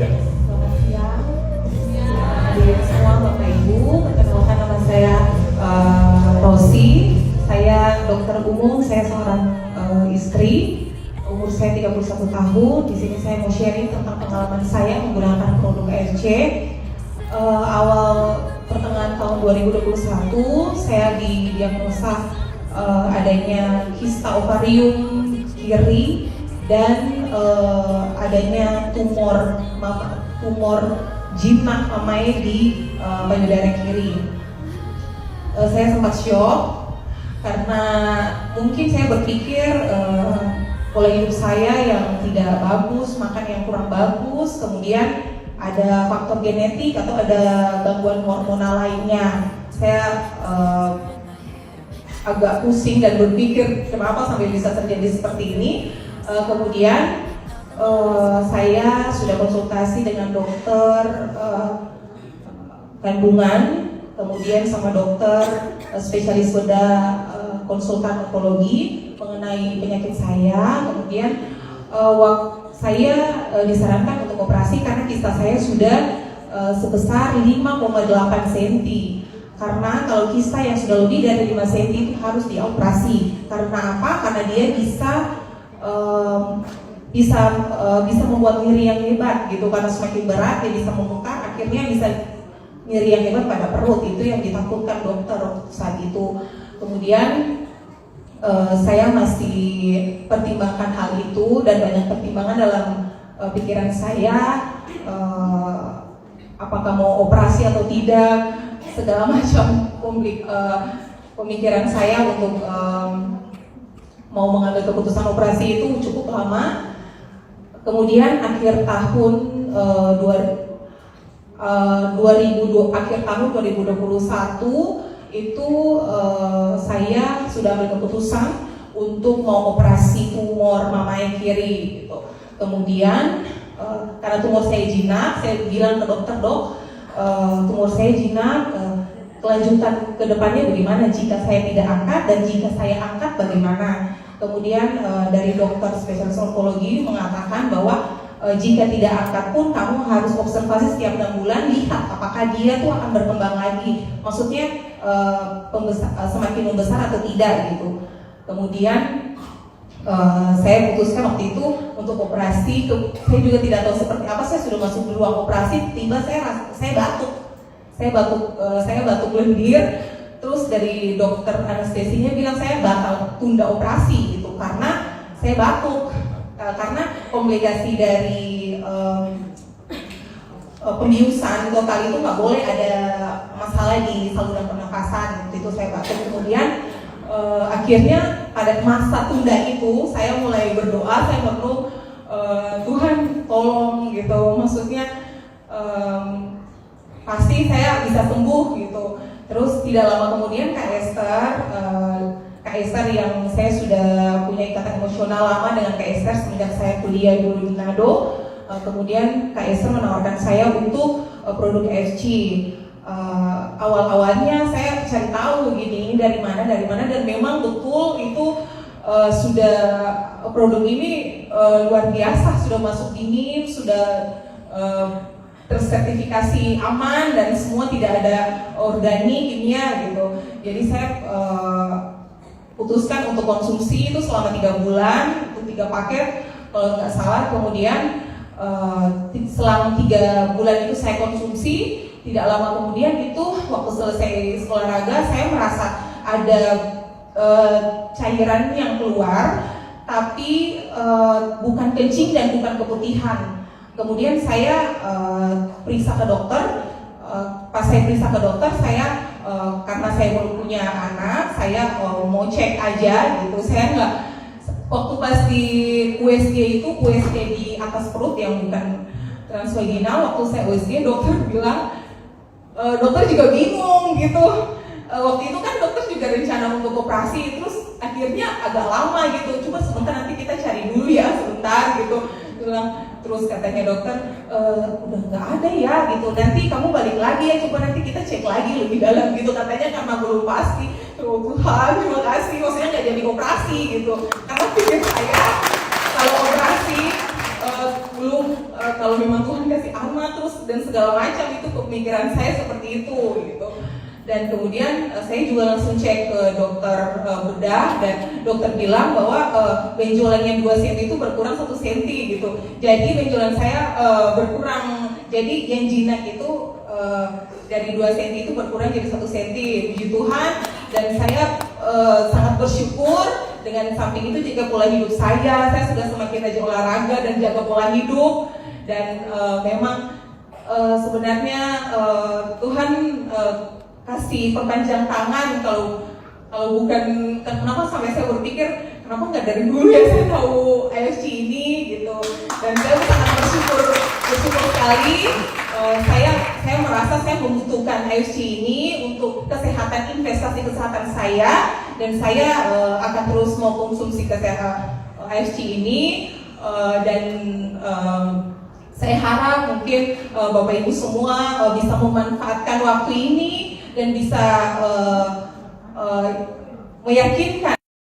Ya. Selamat siang, hadirin semua Bapak Ibu. Perkenalkan nama saya Rosi. Saya dokter umum, saya seorang istri. Umur saya 31 tahun. Di sini saya mau sharing tentang pengalaman saya menggunakan produk ARC. Awal pertengahan tahun 2021 saya didiagnosa adanya kista ovarium kiri dan adanya tumor jinak mamai di payudara kiri. Saya sempat shock karena mungkin saya berpikir pola hidup saya yang tidak bagus, makan yang kurang bagus, kemudian ada faktor genetik atau ada gangguan hormonal lainnya. Saya agak pusing dan berpikir kenapa sampai bisa terjadi seperti ini. Kemudian saya sudah konsultasi dengan dokter kandungan, kemudian sama dokter spesialis bedah konsultan onkologi mengenai penyakit saya. Kemudian saya disarankan untuk operasi karena kista saya sudah sebesar 5,8 cm. Karena kalau kista yang sudah lebih dari 5 cm itu harus dioperasi. Karena apa? Karena dia bisa membuat nyeri yang hebat gitu. Karena semakin berat dia bisa membengkak, akhirnya bisa nyeri yang hebat pada perut. Itu yang ditakutkan dokter saat itu. Kemudian saya masih pertimbangkan hal itu dan banyak pertimbangan dalam pikiran saya, apakah mau operasi atau tidak, segala macam pemikiran saya untuk mau mengambil keputusan operasi itu cukup lama. Kemudian akhir tahun 2021 itu saya sudah ambil keputusan untuk mau operasi tumor mamai kiri gitu. Kemudian karena tumor saya jinak, saya bilang ke dokter, dok, tumor saya jinak, kelanjutan kedepannya bagaimana jika saya tidak angkat, dan jika saya angkat bagaimana. Kemudian dari dokter spesialis onkologi mengatakan bahwa jika tidak angkat pun kamu harus observasi setiap 6 bulan, lihat apakah dia tuh akan berkembang lagi, maksudnya semakin membesar atau tidak gitu. Kemudian saya putuskan waktu itu untuk operasi. Saya juga tidak tahu seperti apa, saya sudah masuk di ruang operasi, tiba saya batuk lendir. Terus dari dokter anestesinya bilang saya bakal tunda operasi gitu karena saya batuk, karena komplikasi dari pembiusan total itu nggak boleh ada masalah di saluran pernafasan. Itu saya batuk. Kemudian akhirnya pada masa tunda itu saya mulai berdoa, saya perlu Tuhan tolong gitu, maksudnya pasti saya bisa sembuh gitu. Terus tidak lama kemudian Kak Esther yang saya sudah punya ikatan emosional lama dengan Kak Esther semenjak saya kuliah di Manado. Kemudian Kak Esther menawarkan saya untuk produk ARC. Awal-awalnya saya cari tahu begini dari mana, dan memang betul itu sudah produk ini luar biasa, sudah masuk dingin, sudah tersertifikasi aman dan semua tidak ada organik, kimia gitu. Jadi saya putuskan untuk konsumsi itu selama 3 bulan, untuk 3 paket kalau nggak salah. Kemudian selama 3 bulan itu saya konsumsi. Tidak lama kemudian itu waktu selesai olahraga saya merasa ada cairan yang keluar, tapi bukan kencing dan bukan keputihan. Kemudian saya periksa ke dokter. Pas saya periksa ke dokter, saya karena saya belum punya anak, saya mau cek aja gitu. Saya nggak, waktu pas di USG di atas perut yang bukan transvaginal, waktu saya USG dokter bilang, dokter juga bingung gitu. Waktu itu kan dokter juga rencana untuk operasi, terus akhirnya agak lama gitu. Coba sebentar, nanti kita cari dulu ya sebentar gitu. Terus katanya dokter, udah nggak ada ya gitu. Nanti kamu balik lagi ya, coba nanti kita cek lagi lebih dalam gitu. Katanya karena belum pasti. Oh Tuhan, terima kasih. Maksudnya nggak jadi operasi gitu. Karena pikir saya kalau operasi belum, kalau memang Tuhan kasih sama terus dan segala macam, itu pemikiran saya seperti itu gitu. Dan kemudian saya juga langsung cek ke dokter bedah, dan dokter bilang bahwa benjolannya 2 cm itu berkurang 1 cm gitu. Jadi benjolan saya berkurang, jadi yang jinak itu dari 2 cm itu berkurang jadi 1 cm. Puji Tuhan, dan saya sangat bersyukur. Dengan samping itu juga pola hidup saya sudah semakin rajin olahraga dan jaga pola hidup. Dan memang sebenarnya Tuhan kasih perpanjang tangan. Kalau bukan, kenapa sampai saya berpikir kenapa nggak dari dulu ya saya tahu AFC ini gitu. Dan saya sangat bersyukur sekali. Saya merasa saya membutuhkan AFC ini untuk kesehatan, investasi kesehatan saya, dan saya akan terus mau konsumsi kesehatan AFC ini. Dan saya harap mungkin Bapak Ibu semua bisa memanfaatkan waktu ini dan bisa meyakinkan